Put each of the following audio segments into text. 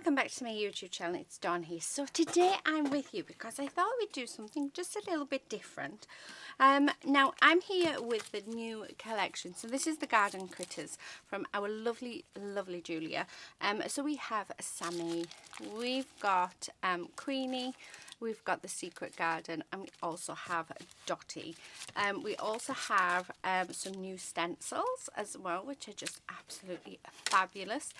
welcome back to my YouTube channel. It's Dawn here. So today I'm with you because I thought we'd do something just a little bit different. Now I'm here with the new collection. So this is the Garden Critters from our lovely Julia. So we have Sammy, we've got Queenie, we've got the Secret Garden, and we also have Dottie. We also have some new stencils as well, which are just absolutely fabulous.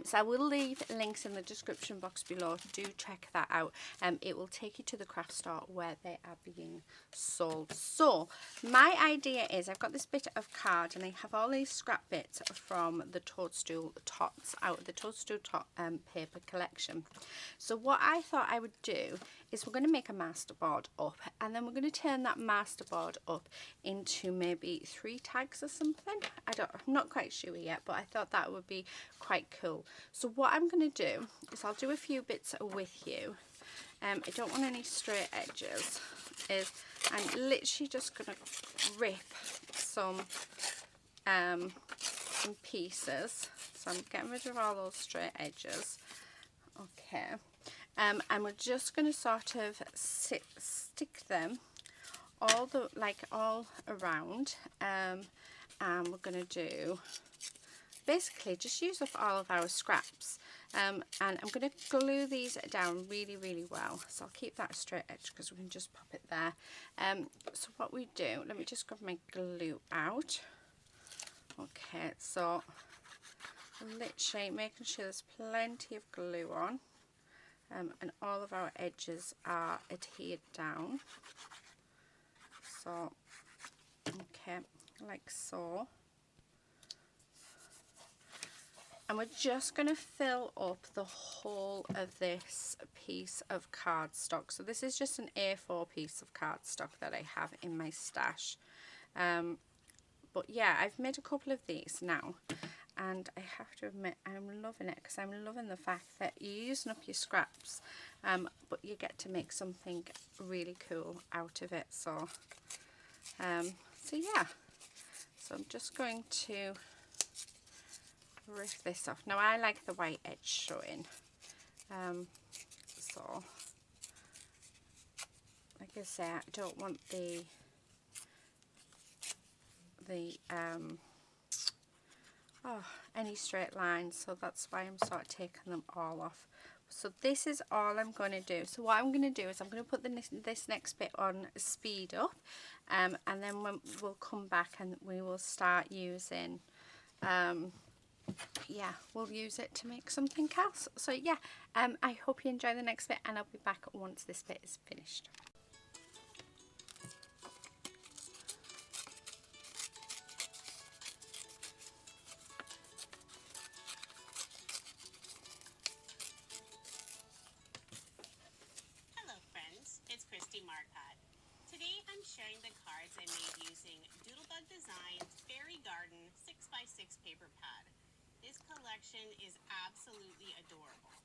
So I will leave links in the description box below. Do check that out. It will take you to the craft store where they are being sold. So my idea is I've got this bit of card and I have all these scrap bits from the Toadstool Tots out of the Toadstool Tot paper collection. So what I thought I would do is we're going to make a masterboard up, and then we're going to turn that masterboard up into maybe 3 tags or something. I'm not quite sure yet, but I thought that would be quite cool. So what I'm going to do is I'll do a few bits with you. I don't want any straight edges. I'm literally just going to rip some pieces. So I'm getting rid of all those straight edges. Okay. And we're just going to sort of stick them all around, and we're going to do basically just use up all of our scraps, and I'm going to glue these down really well. So I'll keep that straight edge because we can just pop it there. So what we do, let me just grab my glue out. Okay, so literally making sure there's plenty of glue on. And all of our edges are adhered down. So, okay, like so. And we're just going to fill up the whole of this piece of cardstock. So this is just an A4 piece of cardstock that I have in my stash. But yeah, I've made a couple of these now. And I have to admit, I'm loving it because I'm loving the fact that you're using up your scraps, but you get to make something really cool out of it. So, so yeah. So I'm just going to rip this off. Now I like the white edge showing. So, like I say, I don't want any straight lines, so that's why I'm sort of taking them all off. So this is all I'm going to do. So what I'm going to do is I'm going to put this next bit on speed up, and then we'll come back and we will start using yeah, we'll use it to make something else. So yeah, I hope you enjoy the next bit, and I'll be back once this bit is finished. Today I'm sharing the cards I made using Doodlebug Designs Fairy Garden 6x6 paper pad. This collection is absolutely adorable.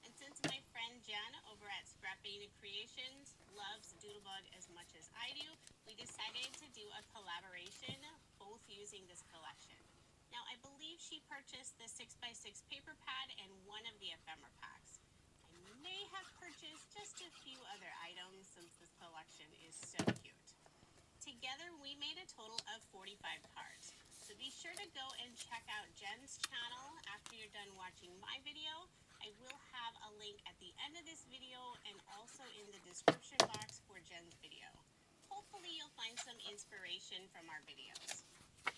And since my friend Jen over at Scrappina Creations loves Doodlebug as much as I do, we decided to do a collaboration both using this collection. Now I believe she purchased the 6x6 paper pad and one of the ephemera packs. May have purchased just a few other items since this collection is so cute. Together we made a total of 45 cards. So be sure to go and check out Jen's channel after you're done watching my video. I will have a link at the end of this video and also in the description box for Jen's video. Hopefully you'll find some inspiration from our videos.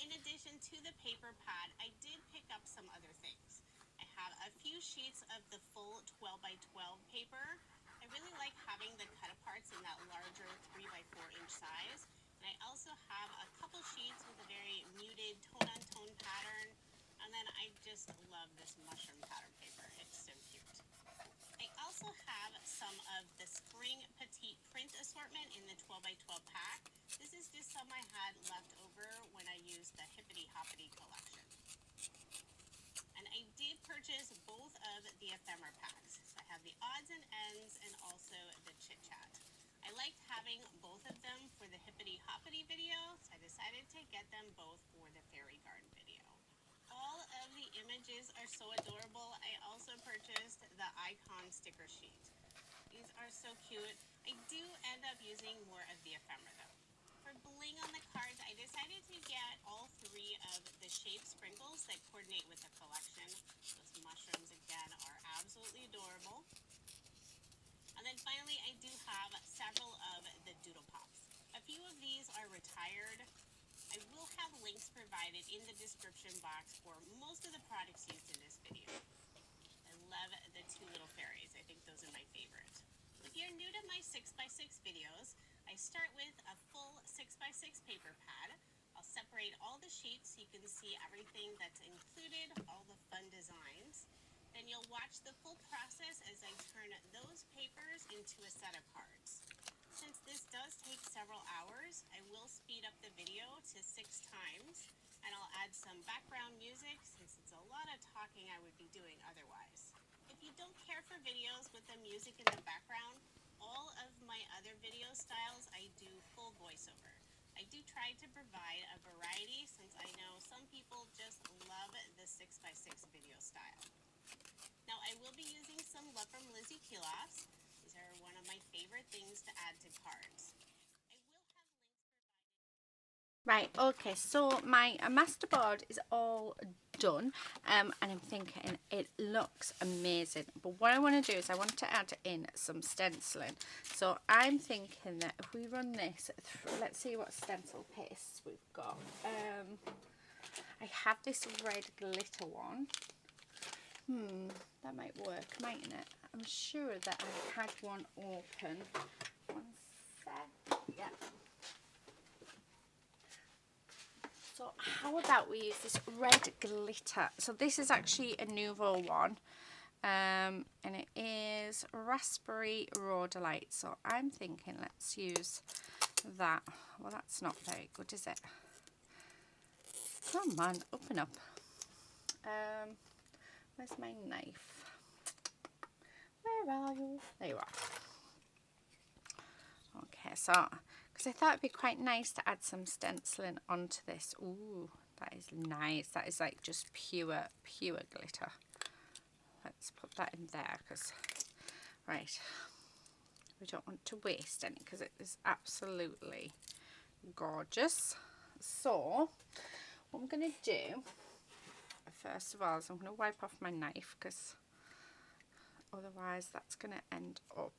In addition to the paper pad, I did pick up some other things. I have a few sheets of the full 12x12 paper. I really like having the cut-aparts in that larger 3x4 inch size. And I also have a couple sheets with a very muted tone-on-tone pattern. And then I just love this mushroom pattern paper. It's so cute. I also have some of the spring petite print assortment in the 12x12 pack. This is just some I had left over when I used the Hippity Hoppity collection. And I did purchase both of the ephemera packs. So I have the odds and ends and also the chit chat. I liked having both of them for the Hippity Hoppity video, so I decided to get them both for the Fairy Garden video. All of the images are so adorable. I also purchased the icon sticker sheet. These are so cute. I do end up using more of the ephemera though. For bling on the cards, I decided to get all three of the shape sprinkles that coordinate with the collection. Those mushrooms again are absolutely adorable. And then finally, I do have several of the doodle pops. A few of these are retired. I will have links provided in the description box for most of the products used in this video. I love the two little fairies. I think those are my favorite. If you're new to my 6x6 videos, I start with a full 6x6 paper pad. I'll separate all the sheets so you can see everything that's included, all the fun designs. Then you'll watch the full process as I turn those papers into a set of cards. Since this does take several hours, I will speed up the video to 6 times, and I'll add some background music since it's a lot of talking I would be doing otherwise. If you don't care for videos with the music in the background, all of my other video styles I do full voiceover. I do try to provide a variety since I know some people just love the 6x6 video style. Now I will be using some love from Lizzie Kilos. These are one of my favorite things to add to cards. I will have links provided. Right, okay, so my masterboard is all done, and I'm thinking it looks amazing, but what I want to do is I want to add in some stenciling. So I'm thinking that if we run this through, let's see what stencil paste we've got. I have this red glitter one. That might work, mightn't it? I'm sure that I had one open. One sec. Yeah. So how about we use this red glitter? So this is actually a nouveau one, and it is raspberry rhodolite. So I'm thinking let's use that. Well, that's not very good, is it? Come on, open up. Where's my knife? Where are you? There you are. Okay, so because I thought it'd be quite nice to add some stenciling onto this. Ooh, that is nice. That is like just pure glitter. Let's put that in there because, right, we don't want to waste any because it is absolutely gorgeous. So what I'm going to do, first of all, is I'm going to wipe off my knife because otherwise that's going to end up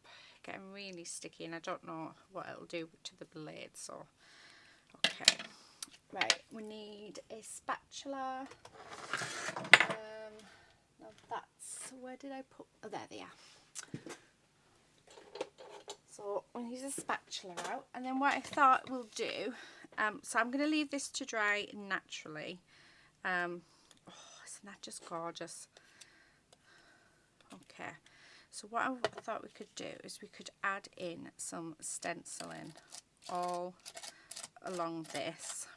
getting really sticky and I don't know what it'll do to the blade. So okay, right, we need a spatula. Now that's, where did I put, oh there they are. So we'll use a spatula out, and then what I thought we'll do, so I'm going to leave this to dry naturally. Oh, isn't that just gorgeous? Okay, so what I thought we could do is we could add in some stenciling all along this.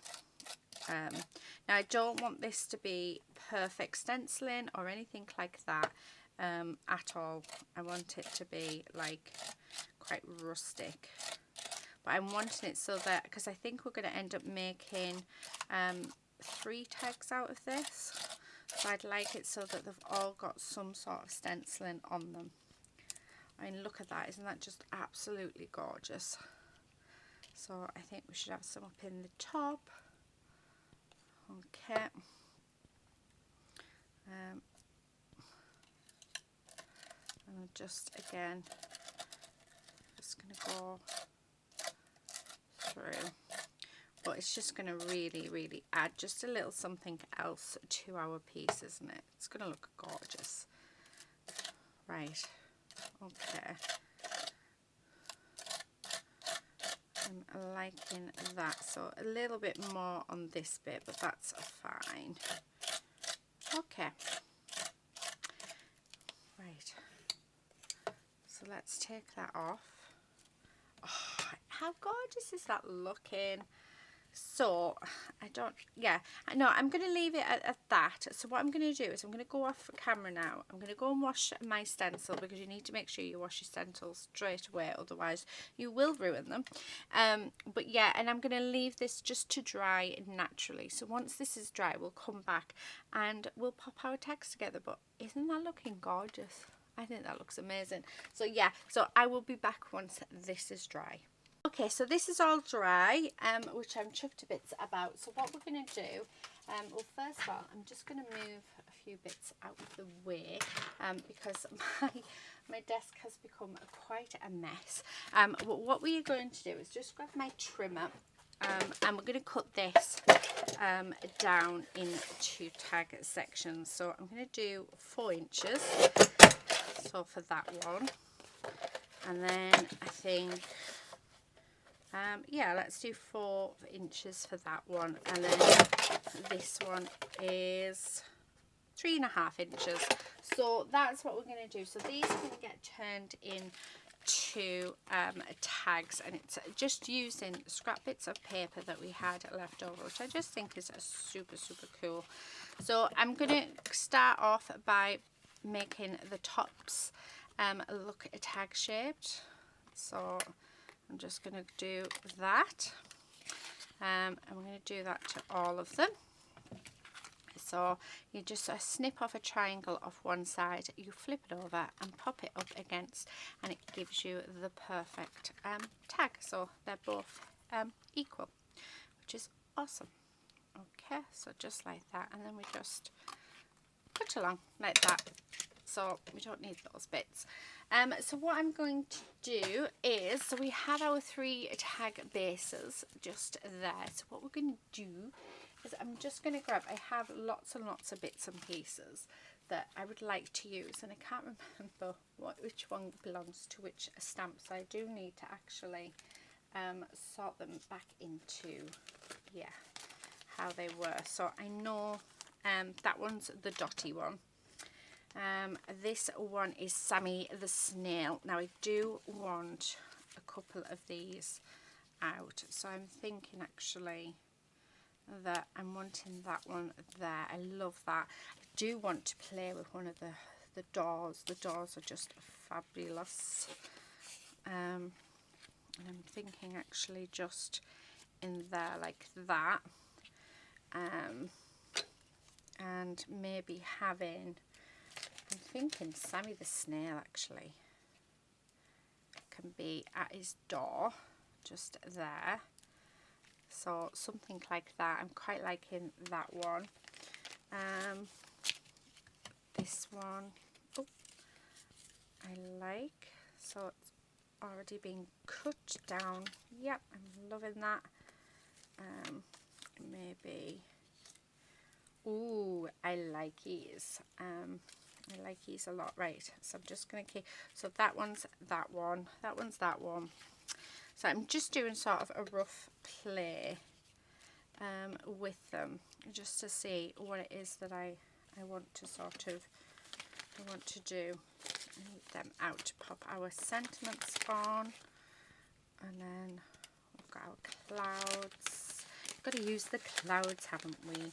Now I don't want this to be perfect stenciling or anything like that at all. I want it to be like quite rustic, but I'm wanting it so that, because I think we're going to end up making 3 tags out of this. So I'd like it so that they've all got some sort of stenciling on them. I mean, look at that. Isn't that just absolutely gorgeous? So I think we should have some up in the top. Okay. And I'm just, again, just going to go through. But it's just going to really add just a little something else to our piece, isn't it? It's going to look gorgeous. Right. Okay. I'm liking that. So a little bit more on this bit, but that's fine. Okay. Right. So let's take that off. Oh, how gorgeous is that looking? So I don't, yeah, no, I'm going to leave it at that. So what I'm going to do is I'm going to go off camera now. I'm going to go and wash my stencil, because you need to make sure you wash your stencils straight away, otherwise you will ruin them. But yeah, and I'm going to leave this just to dry naturally. So once this is dry, we'll come back and we'll pop our text together. But isn't that looking gorgeous? I think that looks amazing. So yeah, so I will be back once this is dry. Okay, so this is all dry, which I'm chuffed to bits about. So what we're going to do, well, first of all, I'm just going to move a few bits out of the way because my desk has become quite a mess. But what we are going to do is just grab my trimmer and we're going to cut this down into tag sections. So I'm going to do 4 inches, so for that one, and then I think yeah, let's do 4 inches for that one, and then this one is 3.5 inches. So that's what we're going to do. So these can get turned into tags, and it's just using scrap bits of paper that we had left over, which I just think is super cool. So I'm going to start off by making the tops look tag shaped. So I'm just going to do that, and we're going to do that to all of them. So you just snip off a triangle off one side, you flip it over and pop it up against, and it gives you the perfect tag. So they're both equal, which is awesome. Okay, so just like that, and then we just cut along like that. So we don't need those bits. So what I'm going to do is, so we have our 3 tag bases just there. So what we're going to do is I'm just going to grab, I have lots and lots of bits and pieces that I would like to use, and I can't remember which one belongs to which stamp, so I do need to actually sort them back into, yeah, how they were. So I know that one's the dotty one. This one is Sammy the Snail. Now I do want a couple of these out, so I'm thinking actually that I'm wanting that one there. I love that. I do want to play with one of the doors. The doors are just fabulous. And I'm thinking actually just in there like that. And maybe having, I'm thinking Sammy the Snail actually can be at his door just there. So something like that. I'm quite liking that one. This one, oh, I like. So it's already been cut down. Yep, I'm loving that. Maybe, ooh, I like these. I like these a lot. Right, so I'm just going to keep, so that one's that one, that one's that one. So I'm just doing sort of a rough play with them, just to see what it is that I want to sort of, I want to do. I need them out to pop our sentiments on, and then we've got our clouds. We've got to use the clouds, haven't we?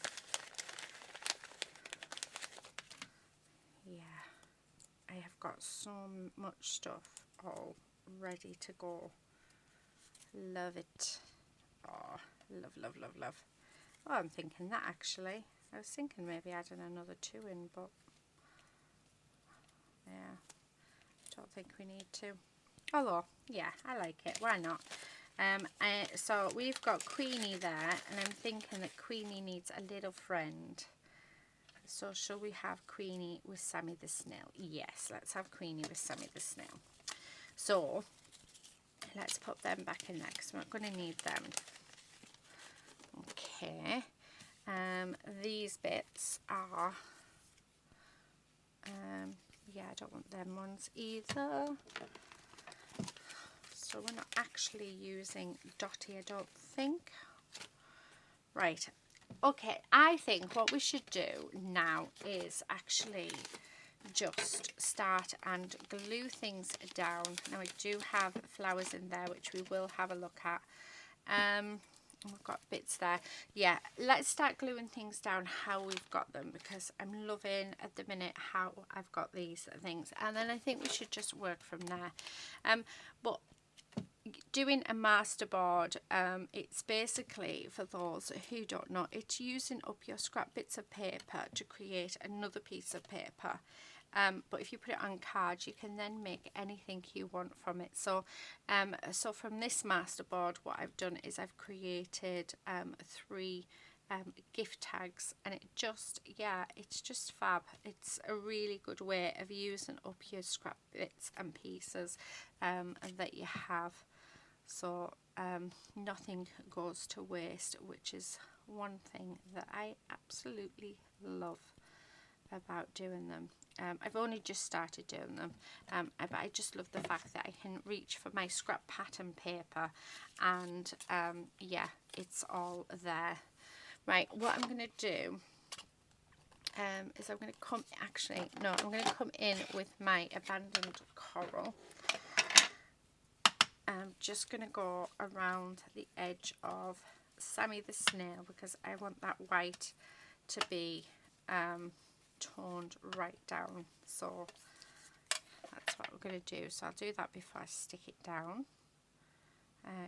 Yeah, I have got so much stuff all ready to go. Love it. Oh, love. Oh, I'm thinking that actually. I was thinking maybe adding another 2 in, but yeah, I don't think we need to. Although, yeah, I like it. Why not? So we've got Queenie there, and I'm thinking that Queenie needs a little friend. So shall we have Queenie with Sammy the Snail? Yes, let's have Queenie with Sammy the Snail. So let's put them back in there because we're not going to need them. Okay. These bits are, yeah, I don't want them ones either. So we're not actually using dotty, I don't think. Right. Okay, I think what we should do now is actually just start and glue things down. Now I do have flowers in there which we will have a look at. We've got bits there. Yeah, let's start gluing things down how we've got them, because I'm loving at the minute how I've got these things, and then I think we should just work from there. But doing a masterboard, it's basically, for those who don't know, it's using up your scrap bits of paper to create another piece of paper. but if you put it on cards, you can then make anything you want from it. So so from this masterboard, what I've done is I've created 3 gift tags, and it just, yeah, it's just fab. It's a really good way of using up your scrap bits and pieces that you have. So nothing goes to waste, which is one thing that I absolutely love about doing them. I've only just started doing them, but I just love the fact that I can reach for my scrap pattern paper, and yeah, it's all there. Right, what I'm going to do is I'm going to come, actually, no, I'm going to come in with my abandoned coral. I'm just going to go around the edge of Sammy the Snail, because I want that white to be toned right down. So that's what we're going to do. So I'll do that before I stick it down,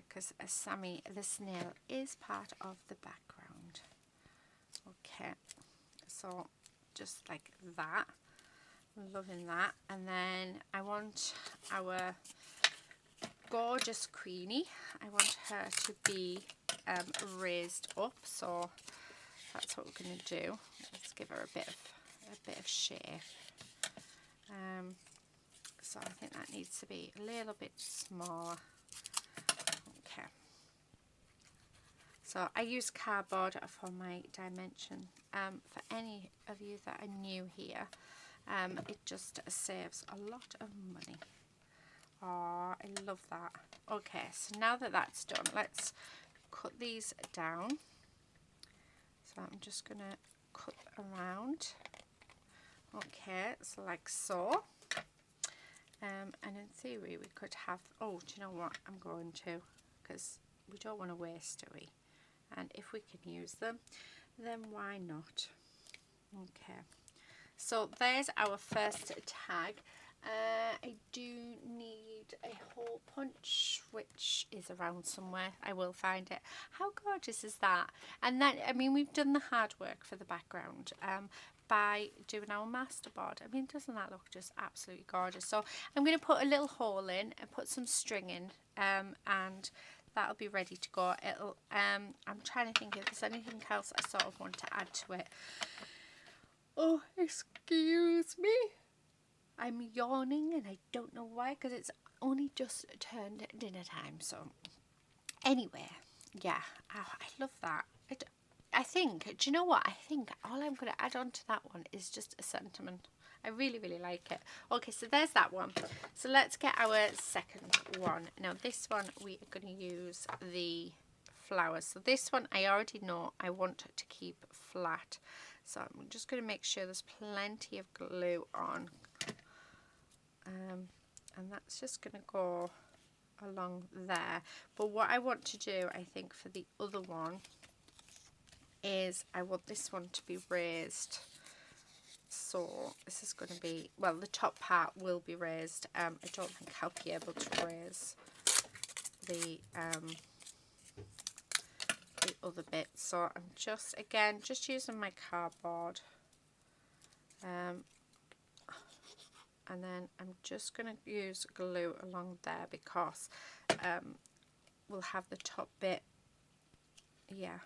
because Sammy the Snail is part of the background. Okay, so just like that, loving that. And then I want our gorgeous Queenie, I want her to be raised up, so that's what we're going to do. Let's give her a bit of shape. So I think that needs to be a little bit smaller. Okay. So I use cardboard for my dimension. For any of you that are new here, it just saves a lot of money. Oh, I love that. Okay, so now that that's done, let's cut these down. So I'm just going to cut around. Okay, so like so. And in theory we could have, oh, do you know what, I'm going to, because we don't want to waste, do we? And if we can use them, then why not? Okay, so there's our first tag. I do need a hole punch, which is around somewhere. I will find it. How gorgeous is that? And then, I mean, we've done the hard work for the background by doing our masterboard. I mean, doesn't that look just absolutely gorgeous? So I'm going to put a little hole in and put some string in, and that'll be ready to go. It'll. I'm trying to think if there's anything else I sort of want to add to it. Oh, excuse me. I'm yawning and I don't know why, because it's only just turned dinner time. So anyway, yeah, I love that. I think, do you know what? I think all I'm going to add on to that one is just a sentiment. I really, really like it. Okay, so there's that one. So let's get our second one. Now this one we are going to use the flowers. So this one I already know I want to keep flat. So I'm just going to make sure there's plenty of glue on. And that's just going to go along there. But what I want to do, I think, for the other one is I want this one to be raised. So this is going to be, well, the top part will be raised. I don't think I'll be able to raise the other bit. So I'm just, again, just using my cardboard. And then I'm just going to use glue along there, because we'll have the top bit, yeah,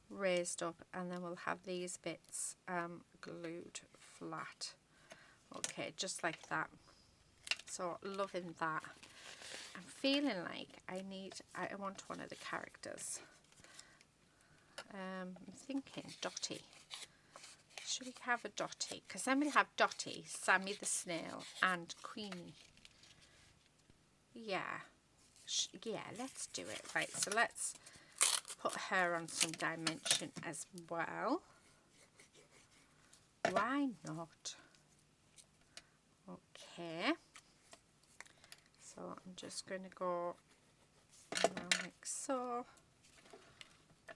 raised up, and then we'll have these bits glued flat. Okay, just like that. So loving that. I'm feeling like I want one of the characters. I'm thinking Dotty. Should we have a Dotty? Because then we have Dotty, Sammy the Snail, and Queenie. Yeah. Yeah, let's do it. Right, so let's put her on some dimension as well. Why not? Okay. So I'm just going to go around like so.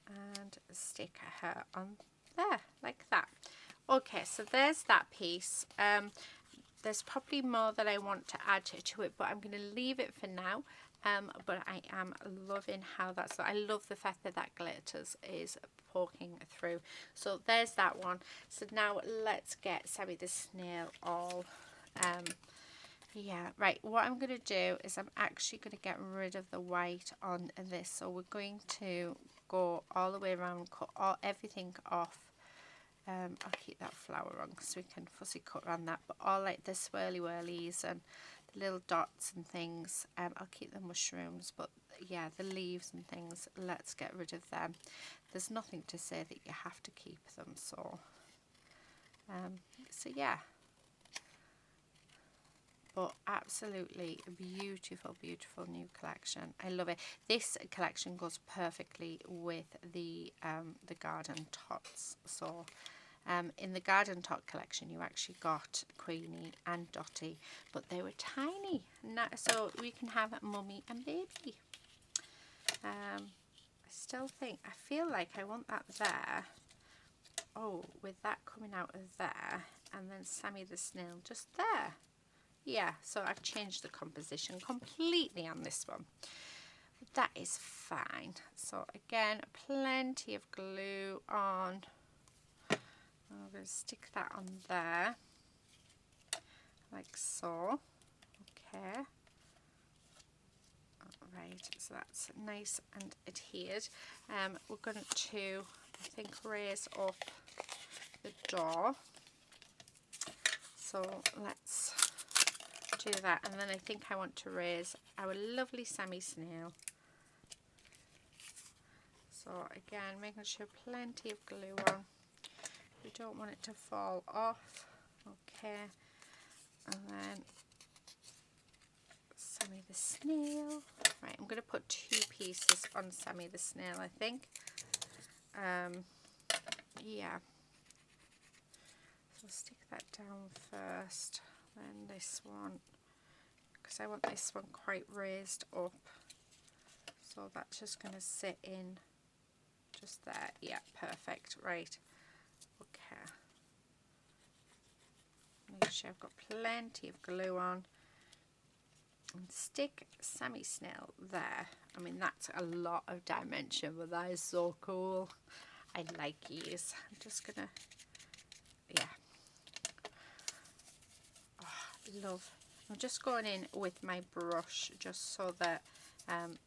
And stick her on there, like that. Okay, so there's that piece. There's probably more that I want to add to it, but I'm going to leave it for now. But I am loving how that's, I love the fact that that glitters is poking through. So there's that one. So now let's get Sammy the Snail all Yeah, right, what I'm going to do is I'm actually going to get rid of the white on this. So we're going to go all the way around, cut everything off. I'll keep that flower on so we can fussy cut around that, but all like the swirly whirlies and the little dots and things, I'll keep the mushrooms, but yeah, the leaves and things, let's get rid of them. There's nothing to say that you have to keep them, so yeah. But absolutely beautiful, beautiful new collection. I love it. This collection goes perfectly with the garden tots. So in the garden tot collection, you actually got Queenie and Dottie, but they were tiny. So we can have mummy and baby. I still think, I feel like I want that there. Oh, with that coming out of there, and then Sammy the snail just there. Yeah, so I've changed the composition completely on this one. But that is fine. So again, plenty of glue on. I'm going to stick that on there, like so. Okay. Right, so that's nice and adhered. We're going to, I think, raise up the door. So let's do that, and then I think I want to raise our lovely Sammy snail. So again, making sure plenty of glue on. We don't want it to fall off. Okay, and then Sammy the snail. Right, I'm going to put 2 pieces on Sammy the snail, I think. Yeah. So stick that down first, then this one, because I want this one quite raised up. So that's just going to sit in just there. Yeah, perfect. Right. Okay. Make sure I've got plenty of glue on. And stick Sammy snail there. I mean, that's a lot of dimension, but that is so cool. I like these. I'm just going to, yeah. Oh, love. I'm just going in with my brush just so that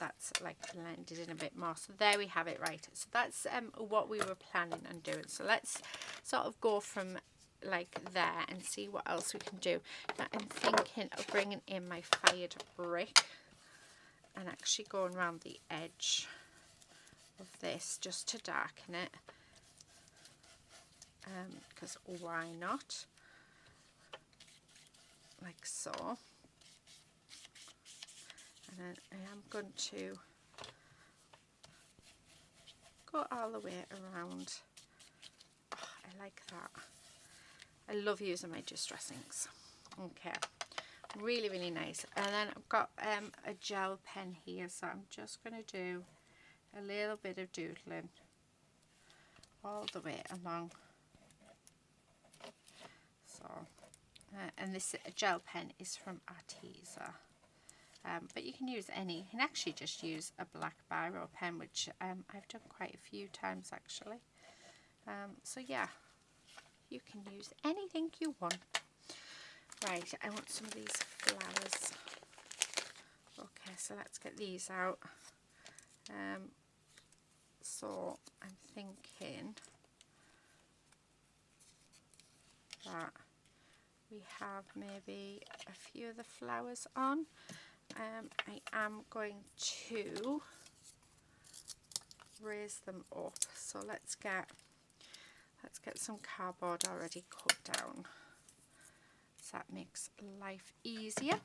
that's like blended in a bit more. So there we have it. Right, so that's what we were planning on doing. So let's sort of go from like there and see what else we can do. Now I'm thinking of bringing in my fired brick and actually going around the edge of this just to darken it, because why not, like so. And then I am going to go all the way around. Oh, I like that. I love using my distressings. Okay, really, really nice. And then I've got a gel pen here, so I'm just going to do a little bit of doodling all the way along. So, and this gel pen is from Arteza. But you can use any. You can actually just use a black biro pen, which I've done quite a few times actually. So yeah, you can use anything you want. Right, I want some of these flowers. Okay, so let's get these out. So I'm thinking that we have maybe a few of the flowers on. I am going to raise them up. So let's get some cardboard already cut down. So that makes life easier.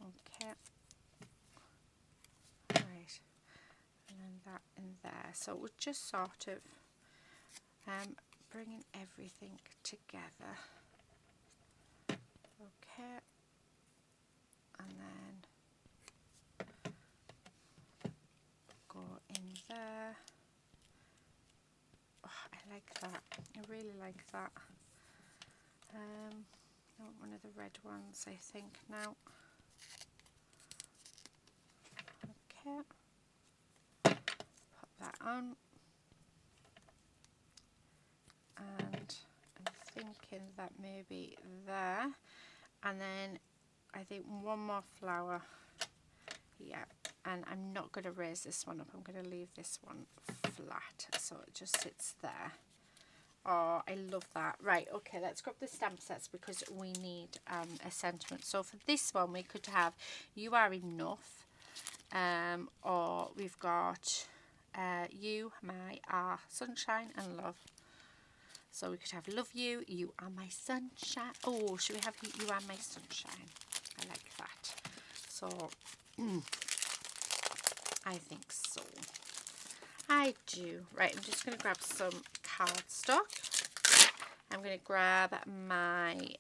Okay. Right. And then that in there. So we're just sort of bringing everything together. Okay. And then go in there. Oh, I like that. I really like that. I want one of the red ones, I think, now. Okay. Put that on. And I'm thinking that maybe there, and then I think one more flower. Yeah, and I'm not going to raise this one up. I'm going to leave this one flat so it just sits there. Oh, I love that. Right, okay, let's grab the stamp sets because we need a sentiment. So for this one, we could have "You Are Enough," or we've got "You, My, Are, Sunshine and Love." So we could have "Love you, you are my sunshine." Oh, should we have "You are my sunshine"? I like that. So, I think so. I do. Right, I'm just going to grab some cardstock. I'm going to grab my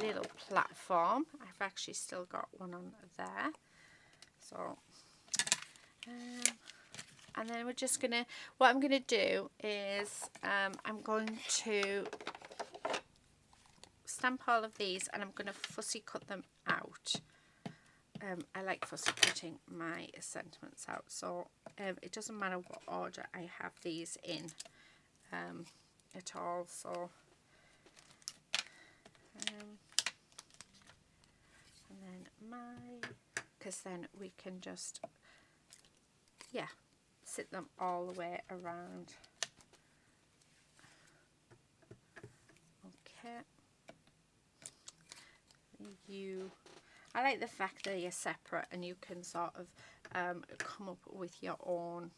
little platform. I've actually still got one on there. So, and then we're just going to, what I'm going to do is I'm going to stamp all of these and I'm going to fussy cut them out. I like fussy cutting my sentiments out, so it doesn't matter what order I have these in at all. So and then because then we can just, yeah, sit them all the way around. Okay, I like the fact that you're separate and you can sort of come up with your own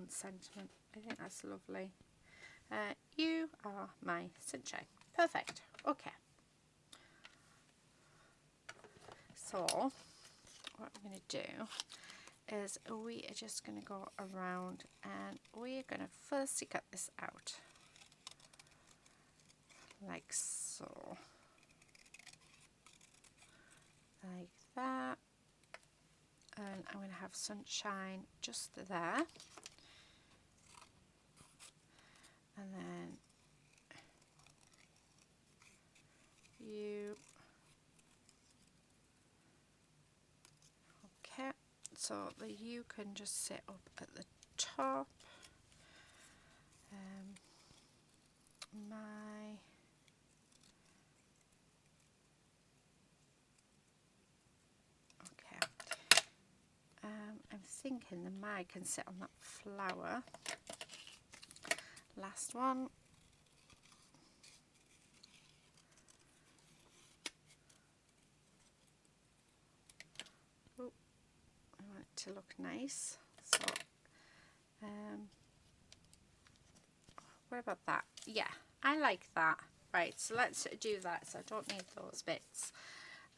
sentiment. I think that's lovely. You are my sunshine. Perfect. Okay. So what I'm going to do is we are just going to go around and we're going to first cut this out like so. Like that, and I'm going to have sunshine just there, and then you. Okay, so the "you" can just sit up at the top. I'm thinking the "my" can sit on that flower. Last one. Oh, I want it to look nice. So, what about that? Yeah, I like that. Right, so let's do that. So I don't need those bits.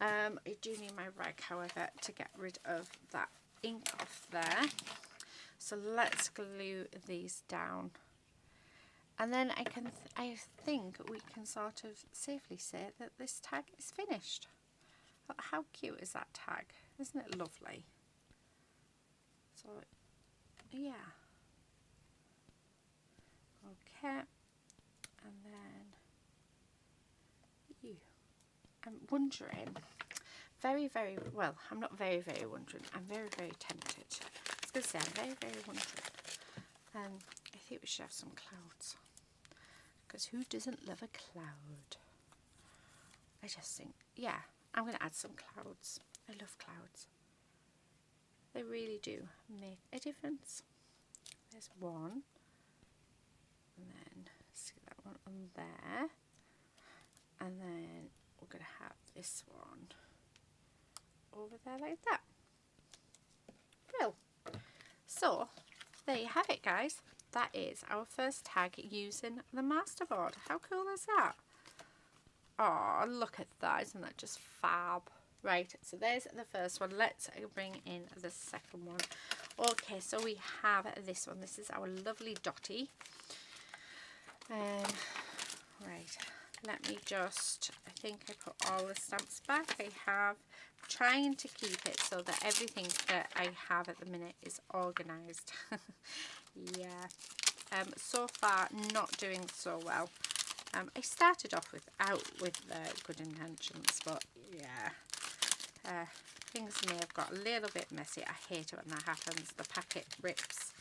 I do need my rag, however, to get rid of that ink off there. So let's glue these down. And then I think we can sort of safely say that this tag is finished. How cute is that tag? Isn't it lovely? So, yeah. Okay. And then you. I'm wondering, well, I'm not very wondering. I'm very tempted. I was going to say I'm very wondering. I think we should have some clouds. Because who doesn't love a cloud? I just think, yeah, I'm going to add some clouds. I love clouds. They really do make a difference. There's one. And then, see that one on there. And then we're going to have this one over there like that. Well, so there you have it, guys. That is our first tag using the masterboard. How cool is that? Oh, look at that. Isn't that just fab? Right, so there's the first one. Let's bring in the second one. Okay, so we have this one. This is our lovely Dottie. Right, let me just, I think I put all the stamps back. I have, trying to keep it so that everything that I have at the minute is organised. Yeah, so far not doing so well. I started off with good intentions, but yeah, things may have got a little bit messy. I hate it when that happens. The packet rips.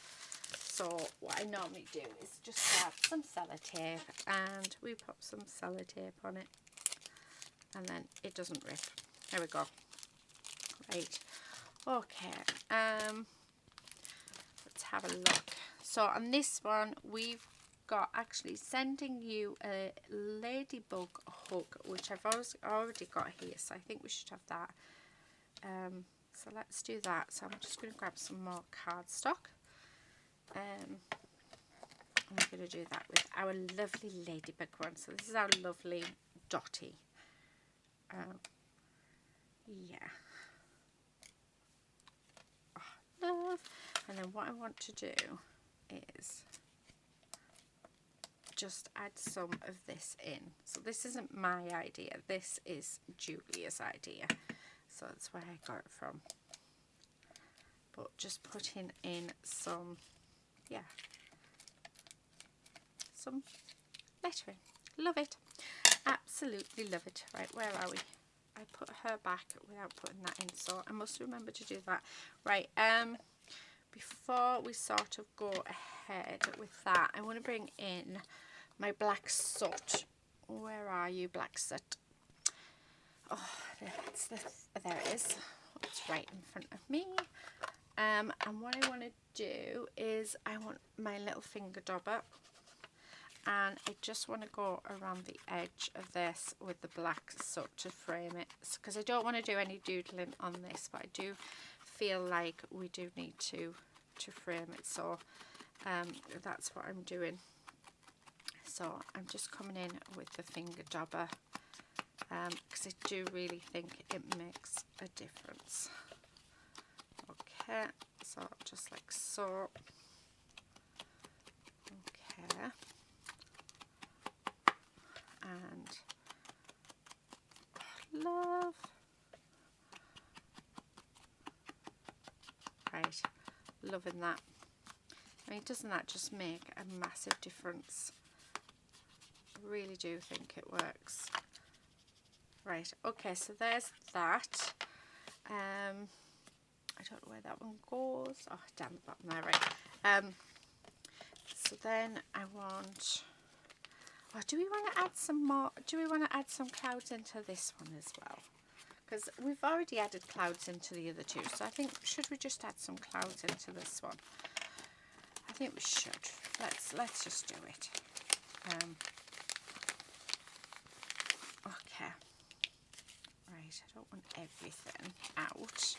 So what I normally do is just grab some sellotape and we pop some sellotape on it, and then it doesn't rip. There we go. Right, okay, let's have a look. So on this one we've got actually sending you a ladybug hook, which I've already got here, so I think we should have that. So let's do that. So I'm just going to grab some more cardstock. I'm going to do that with our lovely ladybug one. So this is our lovely Dotty. Yeah. Oh, love. And then what I want to do is just add some of this in. So this isn't my idea. This is Julia's idea. So that's where I got it from. But just putting in some, yeah, some lettering. Love it. Absolutely love it. Right, where are we? I put her back without putting that in, so I must remember to do that. Right, before we sort of go ahead with that, I want to bring in my black soot. Where are you, black soot? Oh, there it is. It's right in front of me. And what I want to do is I want my little finger dauber, and I just want to go around the edge of this with the black soot to frame it, because I don't want to do any doodling on this, but I do feel like we do need to frame it, so that's what I'm doing. So I'm just coming in with the finger dauber, because I do really think it makes a difference. Okay, so just like so. Okay, and love. Right, loving that. I mean, doesn't that just make a massive difference? I really do think it works. Right, okay, so there's that. I don't know where that one goes. Oh, down the bottom there, right. So then I want, oh, do we want to add some more, do we want to add some clouds into this one as well? Because we've already added clouds into the other two, so I think, should we just add some clouds into this one? I think we should. Let's just do it. Okay. Right, I don't want everything out,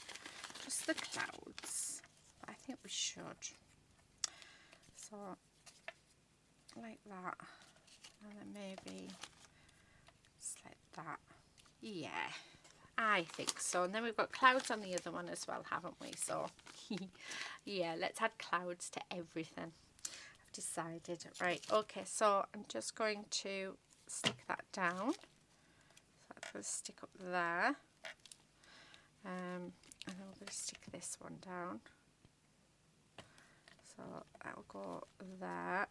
just the clouds. But I think we should. So, like that, and then maybe just like that. Yeah, I think so. And then we've got clouds on the other one as well, haven't we? So, yeah, let's add clouds to everything. I've decided. Right, okay, so I'm just going to stick that down. So that's going to stick up there. And then we're going to stick this one down. So that'll go there.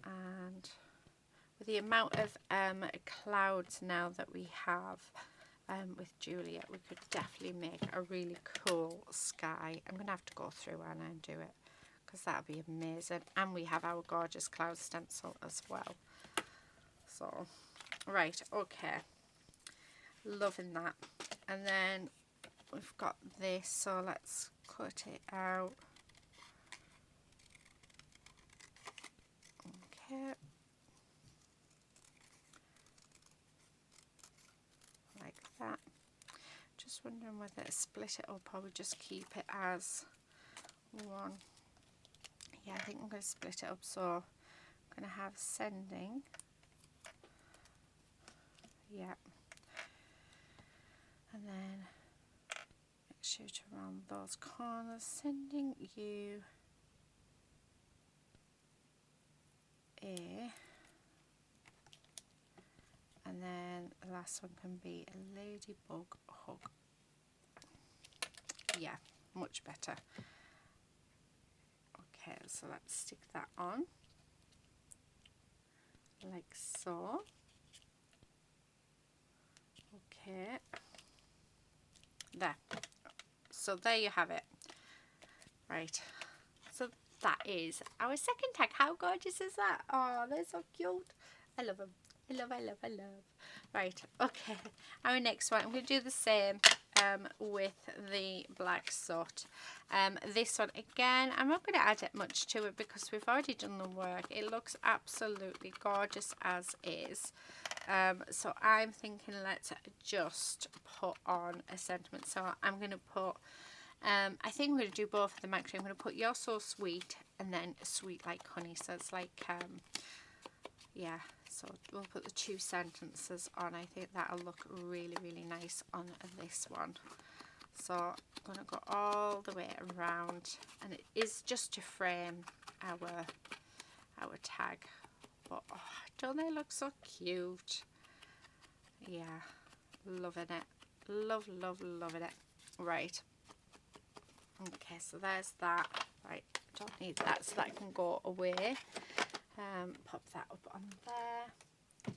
And with the amount of clouds now that we have with Julia, we could definitely make a really cool sky. I'm going to have to go through and do it, because that would be amazing. And we have our gorgeous cloud stencil as well. So, right, okay. Loving that. And then we've got this, so let's cut it out. Okay. Like that. Just wondering whether to split it up or we just keep it as one. Yeah, I think I'm going to split it up, so I'm going to have sending. Yeah. And then make sure to round those corners. Sending you a, and then the last one can be a ladybug hook. Yeah, much better. Okay, so let's stick that on like so. Okay, there. So there you have it. Right, that is our second tag. How gorgeous is that? Oh, they're so cute. I love them. I love. Right, okay. Our next one, I'm going to do the same with the black soot. This one, again, I'm not going to add much to it because we've already done the work. It looks absolutely gorgeous as is. So I'm thinking let's just put on a sentiment. So I'm going to put, I think I'm going to do both of them actually. I'm going to put "You're so sweet" and then "Sweet like honey." So it's like, yeah, so we'll put the 2 sentences on. I think that'll look really, really nice on this one. So I'm going to go all the way around, and it is just to frame our tag. But oh, don't they look so cute? Yeah, loving it. Loving it. Right. Okay, so there's that. Right, don't need that, so that can go away. Pop that up on there.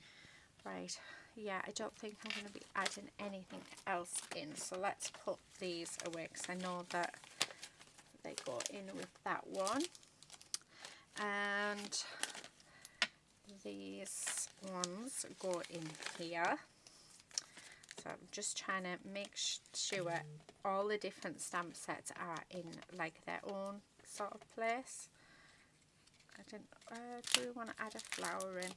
Right, yeah, I don't think I'm going to be adding anything else in, so let's put these away because I know that they go in with that one. And these ones go in here. So I'm just trying to make sure all the different stamp sets are in like their own sort of place. I don't, do we want to add a flower in?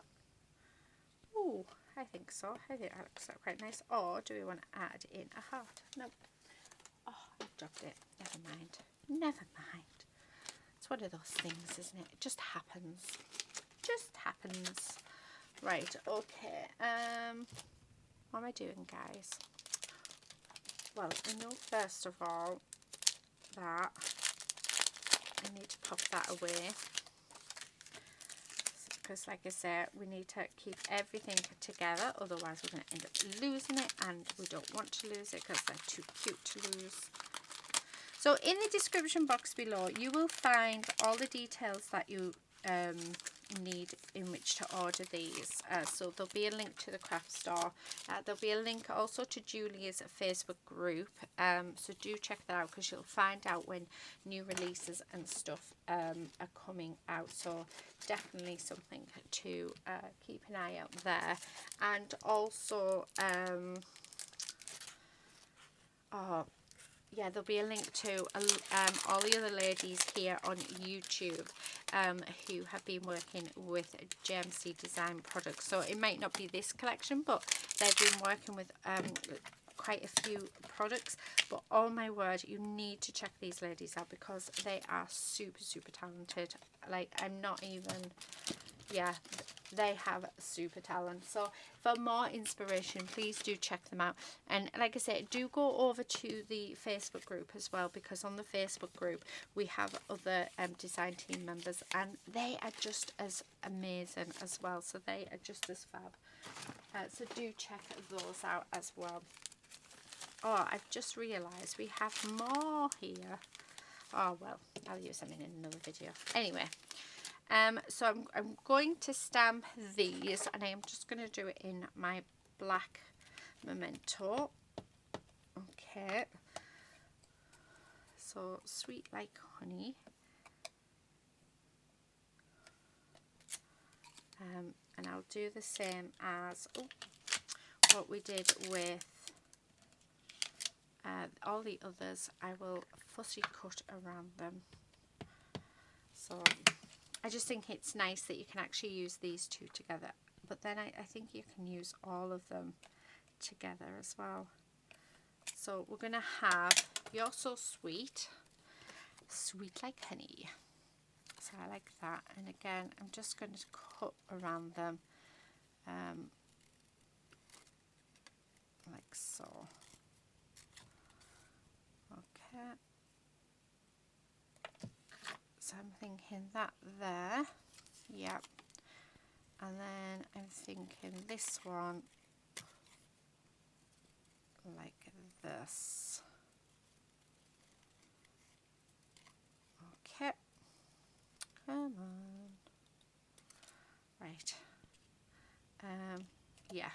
Ooh, I think so. I think that looks quite nice. Or do we want to add in a heart? Nope. Oh, I dropped it. Never mind. Never mind. It's one of those things, isn't it? It just happens. Just happens. Right, okay. What am I doing, guys? Well, I know first of all that I need to pop that away. Because like I said, we need to keep everything together, otherwise we're going to end up losing it, and we don't want to lose it because they're too cute to lose. So in the description box below you will find all the details that you need in which to order these. So there'll be a link to the craft store. There'll be a link also to Julia's Facebook group, so do check that out because you'll find out when new releases and stuff are coming out. So definitely something to keep an eye out there. And also yeah, there'll be a link to all the other ladies here on YouTube who have been working with GMC Design products. So it might not be this collection, but they've been working with quite a few products. But oh my word, you need to check these ladies out because they are super talented. Like, I'm not even, yeah, they have super talent. So for more inspiration, please do check them out. And like I said, do go over to the Facebook group as well, because on the Facebook group we have other design team members and they are just as amazing as well. So they are just as fab. So do check those out as well. Oh, I've just realised we have more here. Oh well, I'll use them in another video. Anyway, so I'm going to stamp these, and I'm just going to do it in my black memento. Okay, so "Sweet like honey." And I'll do the same as what we did with all the others. I will fussy cut around them. So I just think it's nice that you can actually use these two together, but then I think you can use all of them together as well. So we're going to have "You're so sweet, sweet like honey." So I like that. And again, I'm just going to cut around them like so. Okay. So I'm thinking that there. Yep. And then I'm thinking this one like this. Okay. Come on. Right. Yeah.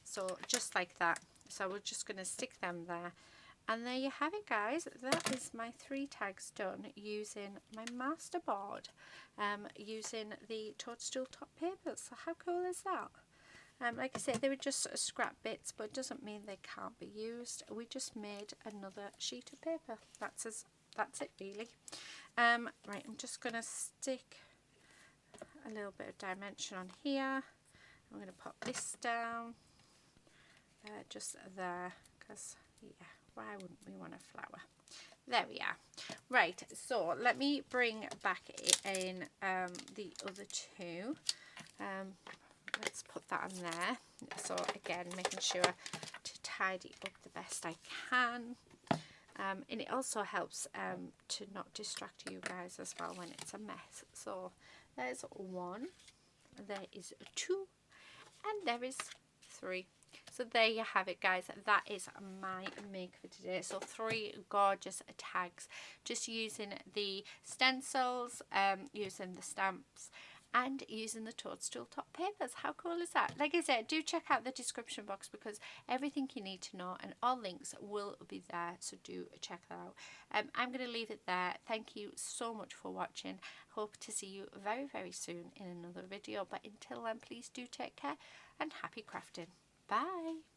So just like that. So we're just going to stick them there, And there you have it, guys. That is my 3 tags done using my masterboard, using the toadstool top papers. So how cool is that? Like I said, they were just scrap bits, but it doesn't mean they can't be used. We just made another sheet of paper. That's it really. Right, I'm just going to stick a little bit of dimension on here. I'm going to pop this down just there, because yeah, why wouldn't we want a flower? There we are. Right, so let me bring back in the other 2. Let's put that on there. So again, making sure to tidy up the best I can. And it also helps to not distract you guys as well when it's a mess. So there's 1, there is 2, and there is 3. So there you have it, guys. That is my make for today. So 3 gorgeous tags, just using the stencils, using the stamps, and using the toadstool top papers. How cool is that? Like I said, do check out the description box, because everything you need to know and all links will be there, so do check that out. I'm going to leave it there. Thank you so much for watching. Hope to see you very, very soon in another video, but until then, please do take care and happy crafting. Bye.